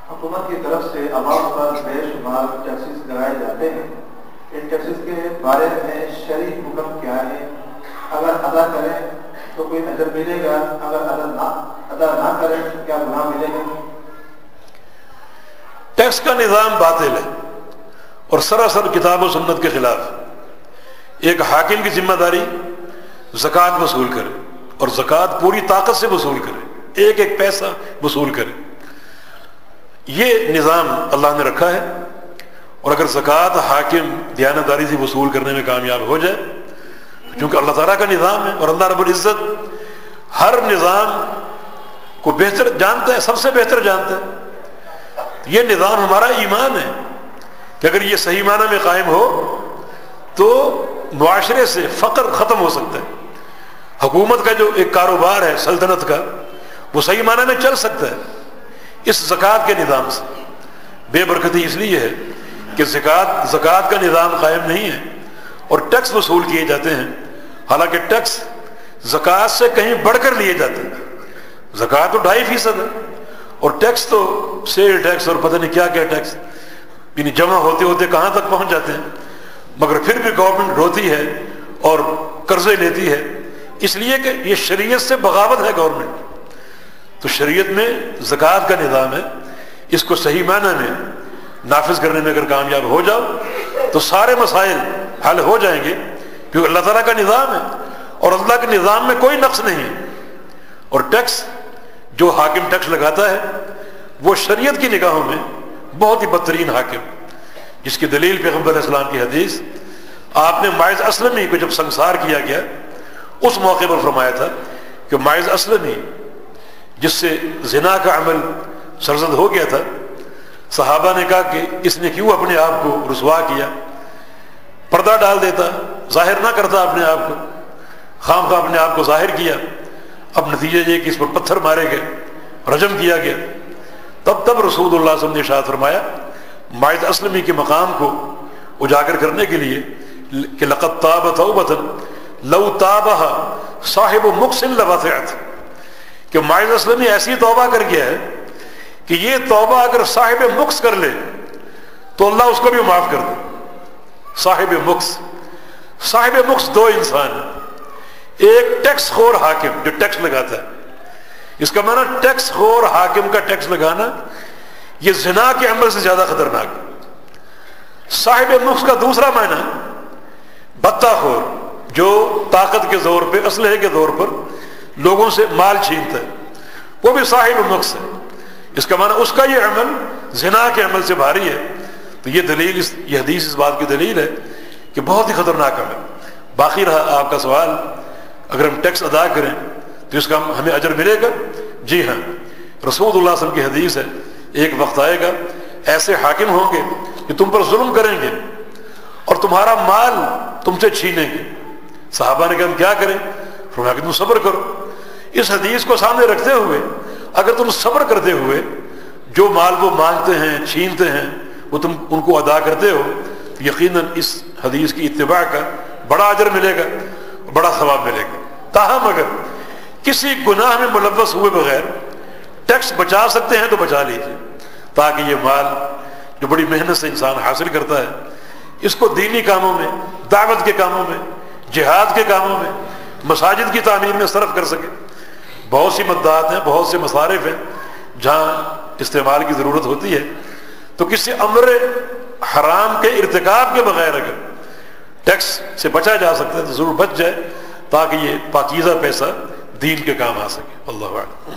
حکومت کی طرف سے عوام پر بے شمار ٹیکسز لگائے جاتے ہیں، ان ٹیکسز کے بارے میں شرعی حکم کیا ہے؟ اگر ادا کریں تو کوئی اجر ملے گا، اگر ادا نہ کریں تو کیا گناہ ملے گا؟ ٹیکس کا نظام باطل ہے اور سراسر کتاب و سنت کے خلاف۔ ایک حاکم کی ذمہ داری زکوٰۃ وصول کرے اور زکوٰۃ پوری طاقت سے وصول کرے، ایک ایک پیسہ وصول کرے، یہ نظام اللہ نے رکھا ہے۔ اور اگر زکوٰۃ حاکم دیانتداری سے وصول کرنے میں کامیاب ہو جائے، کیونکہ اللہ تعالیٰ کا نظام ہے اور اللہ رب العزت ہر نظام کو بہتر جانتا ہے، سب سے بہتر جانتا ہے۔ یہ نظام ہمارا ایمان ہے کہ اگر یہ صحیح معنی میں قائم ہو تو معاشرے سے فقر ختم ہو سکتا ہے، حکومت کا جو ایک کاروبار ہے سلطنت کا وہ صحیح معنی میں چل سکتا ہے اس زکوٰۃ کے نظام سے۔ بے برکتی اس لیے ہے کہ زکوٰۃ کا نظام قائم نہیں ہے اور ٹیکس وصول کیے جاتے ہیں، حالانکہ ٹیکس زکوٰۃ سے کہیں بڑھ کر لیے جاتے ہیں۔ زکوٰۃ تو 2.5% ہے اور ٹیکس تو سیل ٹیکس اور پتہ نہیں کیا کیا ٹیکس، یعنی جمع ہوتے ہوتے کہاں تک پہنچ جاتے ہیں، مگر پھر بھی گورنمنٹ روتی ہے اور قرضے لیتی ہے، اس لیے کہ یہ شریعت سے بغاوت ہے گورنمنٹ۔ تو شریعت میں زکوٰۃ کا نظام ہے، اس کو صحیح معنی میں نافذ کرنے میں اگر کامیاب ہو جاؤ تو سارے مسائل حل ہو جائیں گے، کیونکہ اللہ تعالیٰ کا نظام ہے اور اللہ کے نظام میں کوئی نقص نہیں ہے۔ اور ٹیکس جو حاکم ٹیکس لگاتا ہے وہ شریعت کی نگاہوں میں بہت ہی بدترین حاکم، جس کی دلیل پیغمبر علیہ السلام کی حدیث، آپ نے ماعز اسلمی کو جب سنسار کیا گیا اس موقع پر فرمایا تھا کہ ماعز اسلمی جس سے زنا کا عمل سرزد ہو گیا تھا، صحابہ نے کہا کہ اس نے کیوں اپنے آپ کو رسوا کیا، پردہ ڈال دیتا، ظاہر نہ کرتا اپنے آپ کو، خام خواہ اپنے آپ کو ظاہر کیا۔ اب نتیجہ یہ کہ اس پر پتھر مارے گئے، رجم کیا گیا۔ تب رسول اللہ صلی اللہ علیہ وسلم نے ارشاد فرمایا ماعز اسلمی کے مقام کو اجاگر کرنے کے لیے کہ لقد تاب توبۃ لو تابها صاحب مکث لوسعت، کہ ماعز اسلمی ایسی توبہ کر گیا ہے کہ یہ توبہ اگر صاحب مکث کر لے تو اللہ اس کو بھی معاف کر دے۔ صاحب مکث دو انسان ہیں، ایک ٹیکس خور حاکم جو ٹیکس لگاتا ہے، اس کا معنی ٹیکس خور حاکم کا ٹیکس لگانا یہ زنا کے عمل سے زیادہ خطرناک ہے۔ صاحب مکث کا دوسرا معنی بتہ خور جو طاقت کے زور پہ، اسلحے کے زور پر لوگوں سے مال چھینتا ہے، وہ بھی صاحب مکث ہے۔ اس کا معنی اس کا یہ عمل زنا کے عمل سے بھاری ہے۔ تو یہ حدیث اس بات کی دلیل ہے کہ بہت ہی خطرناک عمل۔ باقی رہا آپ کا سوال، اگر ہم ٹیکس ادا کریں تو اس کا ہمیں اجر ملے گا؟ جی ہاں، رسول اللہ صلی اللہ علیہ وسلم کی حدیث ہے ایک وقت آئے گا ایسے حاکم ہوں گے کہ تم پر ظلم کریں گے اور تمہارا مال تم سے چھینیں گے۔ صحابہ نے کہا ہم کیا کریں؟ فرمایا کہ تم صبر کرو۔ اس حدیث کو سامنے رکھتے ہوئے اگر تم صبر کرتے ہوئے جو مال وہ مانگتے ہیں، چھینتے ہیں، وہ تم ان کو ادا کرتے ہو، تو یقیناً اس حدیث کی اتباع کا بڑا اجر ملے گا، بڑا ثواب ملے گا۔ تاہم اگر کسی گناہ میں ملوث ہوئے بغیر ٹیکس بچا سکتے ہیں تو بچا لیجیے، تاکہ یہ مال جو بڑی محنت سے انسان حاصل کرتا ہے اس کو دینی کاموں میں، دعوت کے کاموں میں، جہاد کے کاموں میں، مساجد کی تعمیر میں صرف کر سکے۔ بہت سی مدعات ہیں، بہت سے مصارف ہیں جہاں استعمال کی ضرورت ہوتی ہے، تو کسی امر حرام کے ارتکاب کے بغیر اگر ٹیکس سے بچا جا سکتا ہے تو ضرور بچ جائے، تاکہ یہ پاکیزہ پیسہ دین کے کام آ سکے۔ اللہ اعلم۔